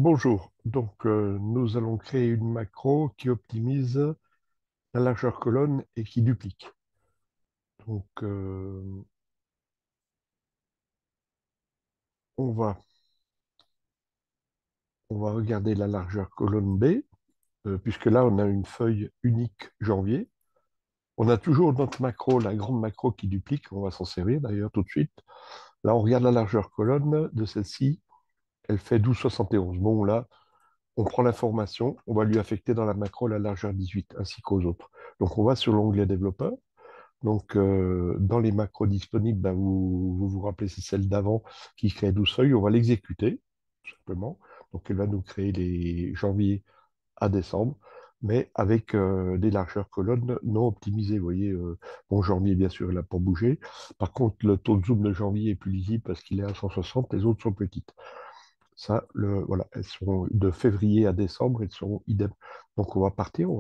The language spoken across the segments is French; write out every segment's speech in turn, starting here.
Bonjour, nous allons créer une macro qui optimise la largeur colonne et qui duplique. Donc on va, on va regarder la largeur colonne B, puisque là on a une feuille unique janvier. On a toujours notre macro, la grande macro qui duplique, on va s'en servir d'ailleurs tout de suite. Là on regarde la largeur colonne de celle-ci, elle fait 12,71. Bon là, on prend l'information, on va lui affecter dans la macro la largeur 18 ainsi qu'aux autres. Donc on va sur l'onglet développeur. Dans les macros disponibles, ben, vous rappelez, c'est celle d'avant qui crée 12 feuilles. On va l'exécuter, tout simplement. Donc, elle va nous créer les janvier à décembre, mais avec des largeurs colonnes non optimisées. Vous voyez, bon, janvier, bien sûr, il n'a pas bougé. Par contre, le taux de zoom de janvier est plus lisible parce qu'il est à 160, les autres sont petites. Ça, voilà, elles sont de février à décembre, elles sont idem. Donc, on va partir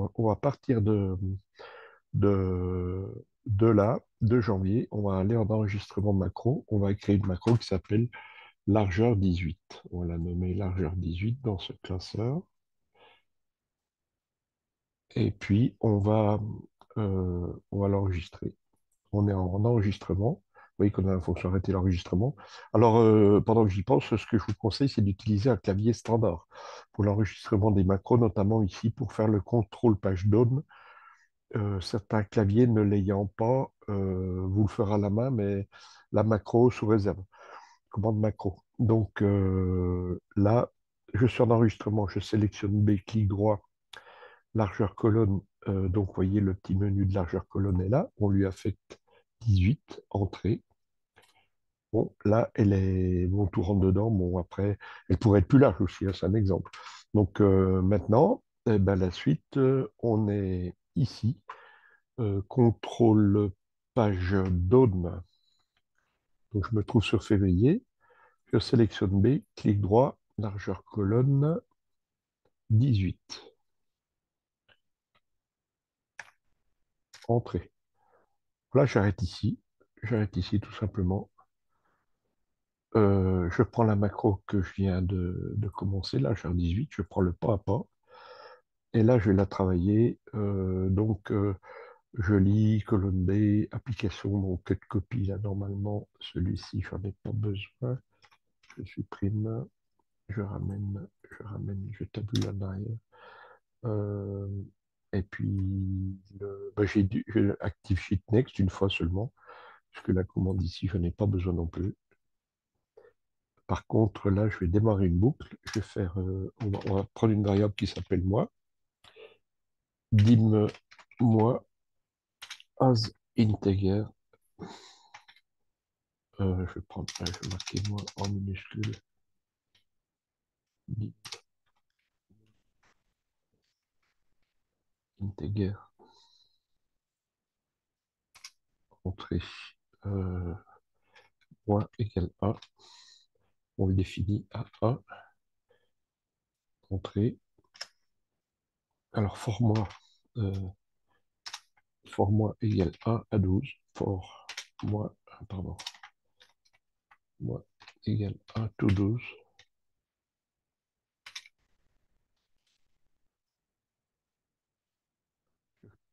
de là, de janvier, on va aller en enregistrement macro. On va créer une macro qui s'appelle largeur 18. On va la nommer largeur 18 dans ce classeur. Et puis, on va l'enregistrer. On est en enregistrement. Vous voyez qu'on a la fonction arrêter l'enregistrement. Alors, pendant que j'y pense, ce que je vous conseille, c'est d'utiliser un clavier standard pour l'enregistrement des macros, notamment ici pour faire le contrôle page down. Certains claviers ne l'ayant pas, vous le ferez à la main, mais la macro sous réserve, commande macro. Là, je suis en enregistrement, je sélectionne B, clic droit, largeur colonne. Donc, vous voyez, le petit menu de largeur colonne est là. On lui affecte 18, entrée. Bon, là, bon, tout rentre dedans. Bon, après, elle pourrait être plus large aussi, hein, c'est un exemple. Maintenant, eh ben, la suite, on est ici. Contrôle page Dawn. Donc je me trouve sur février. Je sélectionne B, clic droit, largeur colonne 18. Entrée. Là, j'arrête ici. J'arrête ici tout simplement. Je prends la macro que je viens de commencer, largeur 18. Je prends le pas à pas. Et là, je vais la travailler. Je lis colonne B, application, donc code copie. Là, normalement, celui-ci, j'en ai pas besoin. Je supprime. Je tabule en arrière. Euh, et puis, j'ai Active Sheet Next une fois seulement, puisque la commande ici, je n'ai pas besoin non plus. Par contre, là, je vais démarrer une boucle. Je vais faire, on va prendre une variable qui s'appelle moi. Dim moi as integer. Je vais prendre, je vais marquer moi en minuscule. Dim integer. Entrée. Euh, Moi égale A. On le définit à A. Entrée. Alors, for moi égale 1 à 12. Moi, pardon, moi égale 1 to 12.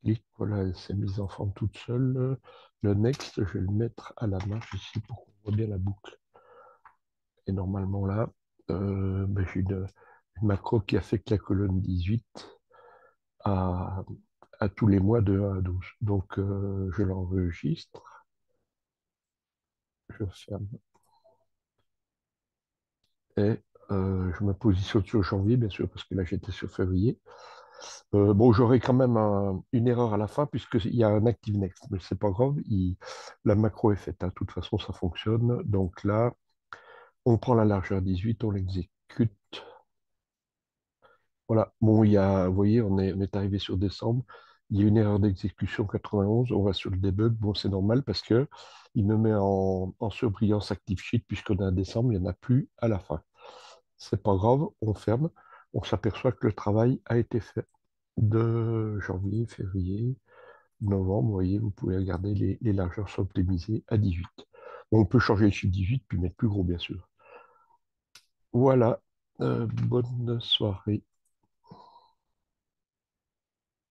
Clic, voilà, elle s'est mise en forme toute seule. Le next, je vais le mettre à la marge ici pour qu'on voit bien la boucle. Et normalement là, j'ai une macro qui affecte la colonne 18 à, à tous les mois de 1 à 12. Je l'enregistre, je ferme et je me positionne sur janvier, bien sûr, parce que là j'étais sur février. Bon, j'aurai quand même une erreur à la fin puisqu'il y a un Active Next, mais c'est pas grave, la macro est faite, hein. De toute façon, ça fonctionne. Donc là, on prend la largeur 18, on l'exécute. Voilà, bon, vous voyez, on est arrivé sur décembre. Il y a une erreur d'exécution 91. On va sur le debug. Bon, c'est normal parce que il me met en surbrillance Active Sheet puisqu'on est à décembre, il n'y en a plus à la fin. C'est pas grave, on ferme. On s'aperçoit que le travail a été fait de janvier, février, novembre. Vous voyez, vous pouvez regarder, les largeurs sont optimisées à 18. On peut changer le chiffre 18 puis mettre plus gros, bien sûr. Voilà. Bonne soirée.